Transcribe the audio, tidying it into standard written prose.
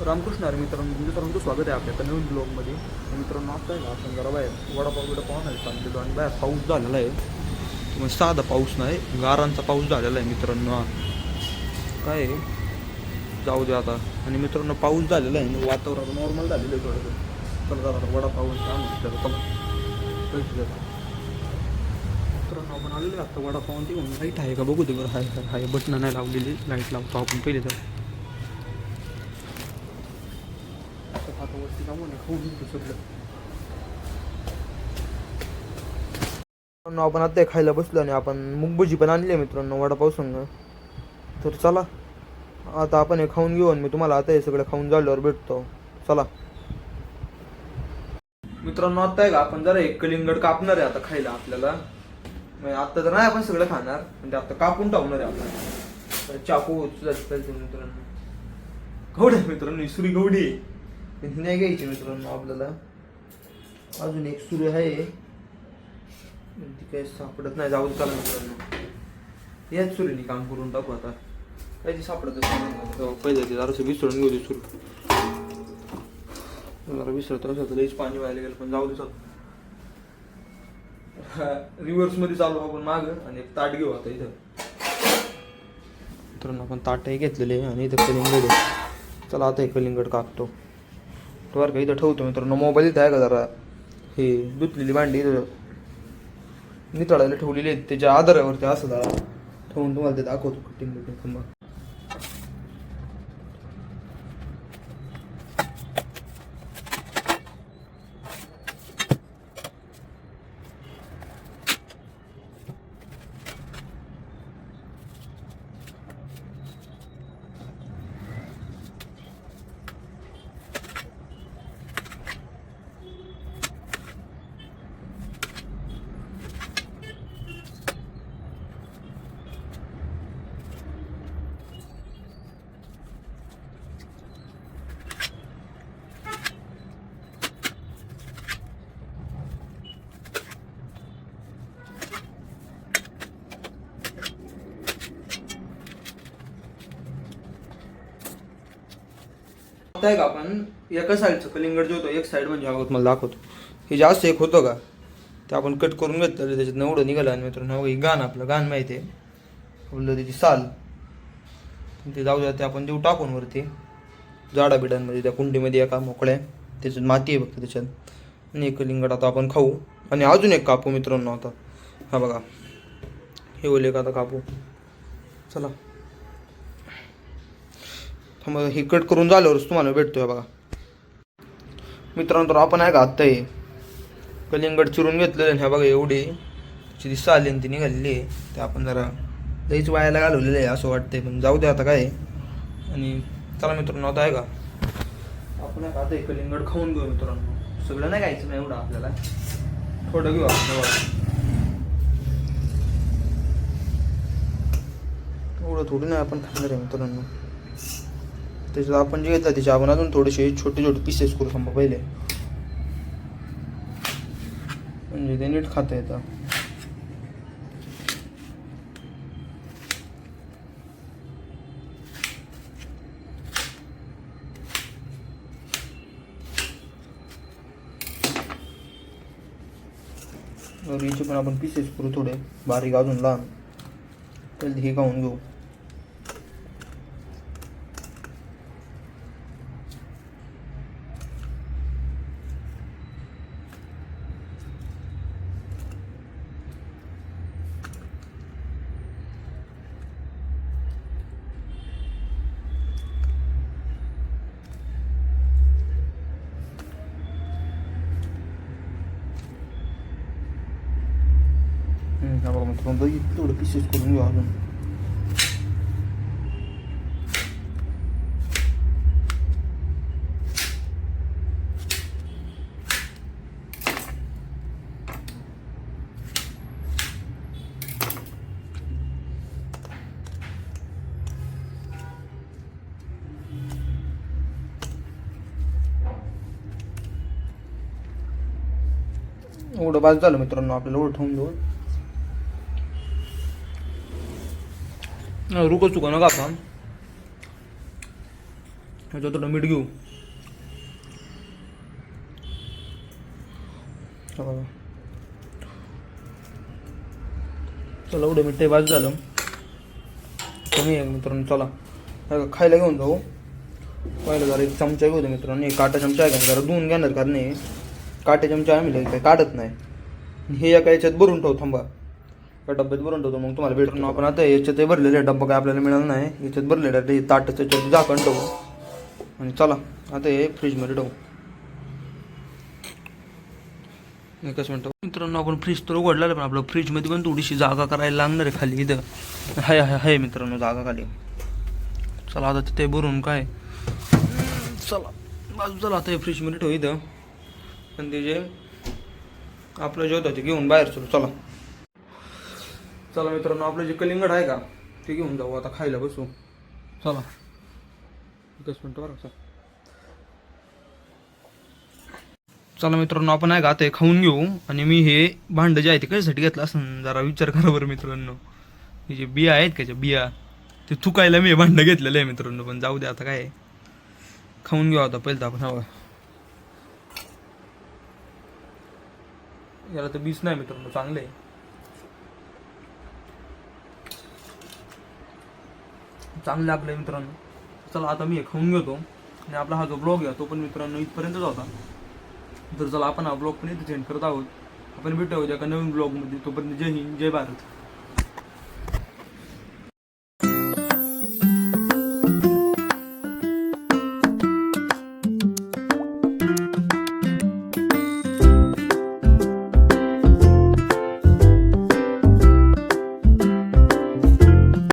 रामकृष्ण हरी मित्रांनो, सर्वांचं स्वागत आहे आपल्या एका नवीन ब्लॉगमध्ये. मित्रांनो, आता आहे ना आपण जरा बाहेर वडापाव नाही चाललेलो आणि बाहेर पाऊस झालेला आहे. मग साधा पाऊस नाही, गारांचा पाऊस झालेला आहे मित्रांनो. काय आहे, जाऊ दे आता. आणि मित्रांनो, पाऊस झालेला आहे, वातावरण नॉर्मल झालेलं आहे थोडंसं. चला जरा वडापाव आणून पैसे देतात. मित्रांनो, आपण आलेलो आहे आता वडापाव. ती म्हणून लाईट आहे का बघू दे बरं. हाय हाय हाय, बटणं नाही लावलेली, लाईट लावतो आपण पहिले. तर आता वरती जाऊन खाऊन सगळं. आपण आता खायला बसलो आणि आपण मुगभजी पण आणली आहे मित्रांनो वडापाव संग. तर चला आता आपण हे खाऊन घेऊ आणि मी तुम्हाला आता हे सगळं खाऊन झाल्यावर भेटतो. चला मित्रांनो, आता आहे का आपण जरा एक कलिंगड कापणार आहे आता खायला आपल्याला. आता तर नाही आपण सगळं खाणार, म्हणजे आता कापून टाकणार आहे आपण. चाकू मित्रांनो, गवडी मित्रांनो, सुरी गवडी नाही घ्यायची मित्रांनो आपल्याला. अजून एक सुरी आहे, ती काही सापडत नाही. जाऊ चला मित्रांनो, याच सुरीने काम करून टाकू आता. काही सापडत पहिले ते जरासं विसरून घेऊ दे सुरू. जरा विसरत असं लईच पाणी व्हायला गेलं, पण जाऊ दे. चालू रिव्हर्स मध्ये चालू आपण माग आणि एक ताट घेऊ आता इथं. मित्रांनो, आपण ताटही घेतलेले आणि इथं कलिंगड. चला आता हे कलिंगड कापतो बरं का. इथं ठेवतो मित्रांनो. मोबाईल इथं आहे का जरा, हे धुतलेली भांडी इथं नितळायला ठेवलेली आहेत, त्याच्या आधारावरती असं जरा ठेवून तुम्हाला ते दाखवतो कटिंग बिटिंग. थांबा. आता आहे का आपण एका साईडचं कलिंगड जे होतं, एक साईड म्हणजे आहोत मला दाखवतो. हे जास्त एक होतं का ते आपण कट करून घेतलं, त्याच्यात एवढं निघालं. आणि मित्रांनो, ही गाण आपलं गाण माहिती आहे आपलं, त्याची साल ते जाऊ द्या. ते आपण देऊ टाकून वरती झाडाबिडांमध्ये, त्या कुंडीमध्ये एका मोकळ्या, त्याच्यात माती आहे फक्त त्याच्यात. आणि एक कलिंगड आता आपण खाऊ आणि अजून एक कापू मित्रांनो. आता हा बघा, हे ओले का आता कापू. चला मग हे कट करून झाल्यावरच तुम्हाला भेटतोय बघा मित्रांनो. तर आपण आहे का आत्ता हे कलिंगड चिरून घेतलेलं आहे. ह्या बघा एवढी त्याची दिसा आली आणि ती निघालेली आहे. ते आपण जरा लईच वायाला घालवलेलं आहे असं वाटतंय, पण जाऊ दे आता काय. आणि चला मित्रांनो, आता आहे का आपण आहे का आता हे कलिंगड खाऊन घेऊ मित्रांनो. सगळं नाही खायचं नाही एवढं आपल्याला, थोडं घेऊ आपण. एवढं थोडं नाही आपण खाणार आहे मित्रांनो. त्याच्यात आपण जे घेतलं त्याचे आपण अजून थोडेसे छोटे छोटे पीसेस करू थांबा पहिले, म्हणजे ते नीट खाता येतं. याचे पण आपण पीसेस करू थोडे बारीक, अजून लहान. पहिले हे खाऊन घेऊ. बघा मित्रांनो, थोडं पीसेस करून घेऊ अजून. एवढं बाद झालं मित्रांनो, आपल्याला एवढं ठेवून देऊ. रुको चुका नका आपण ह्याच्यात थोडं मीठ घेऊ. चला एवढं मीठ वाज झालं कमी आहे मित्रांनो. चला खायला घेऊन जाऊ. पहिलं जरा एक चमचा घेऊ दे मित्रांनो. काटा चमचा आहे का जरा धुवून घेणार कारण नाही काटे चमचा आम्ही काही काढत नाही. हे एका याच्यात भरून ठेवू. थांबा का डब्यात भरून ठेवतो मग तुम्हाला भेटून. आपण आता याच्यात भरलेले डब्बा काय आपल्याला मिळाला नाही. याच्यात भरलेलं ते ताटाचं याच्यात झाकण ठेवू आणि चला आता हे फ्रीजमध्ये ठेवू. एकच मिनटं मित्रांनो. आपण फ्रीज तर उघडलेलं पण आपलं फ्रीजमध्ये पण थोडीशी जागा करायला लागणार आहे खाली. इथं हाय हाय हाय मित्रांनो जागा खाली. चला आता तिथे भरून काय चला बाजू चला आता हे फ्रीजमध्ये ठेवू इथं. पण ते जे आपलं जे होतं ते घेऊन बाहेर चलू. चला चला मित्रांनो आपलं जे कलिंगड आहे का ते घेऊन जाऊ. आता खायला बसू. चला एकच मिनटं बरं सर. चला मित्रांनो आपण आहे का ते खाऊन घेऊ. आणि मी हे भांडं जे आहे ते कशासाठी घेतलं असं जरा विचार करा बरं मित्रांनो. हे जे बिया आहेत का ज्या बिया ते थुकायला मी हे भांडं घेतलेलं आहे मित्रांनो. पण जाऊ दे आता काय खाऊन घेऊ. आता पहिलं तर आपण हवं याला तर बीस नाही मित्रांनो चांगले आहे. चांगले आपले मित्रांनो. चला आता मी हे खाऊन घेतो. आणि आपला हा जो ब्लॉग आहे तो पण मित्रांनो इथपर्यंतच होता. तर चला आपण हा ब्लॉग पण इथे सेंड करत आहोत. आपण भेटूया एका नवीन ब्लॉगमध्ये. तोपर्यंत जय हिंद जय भारत.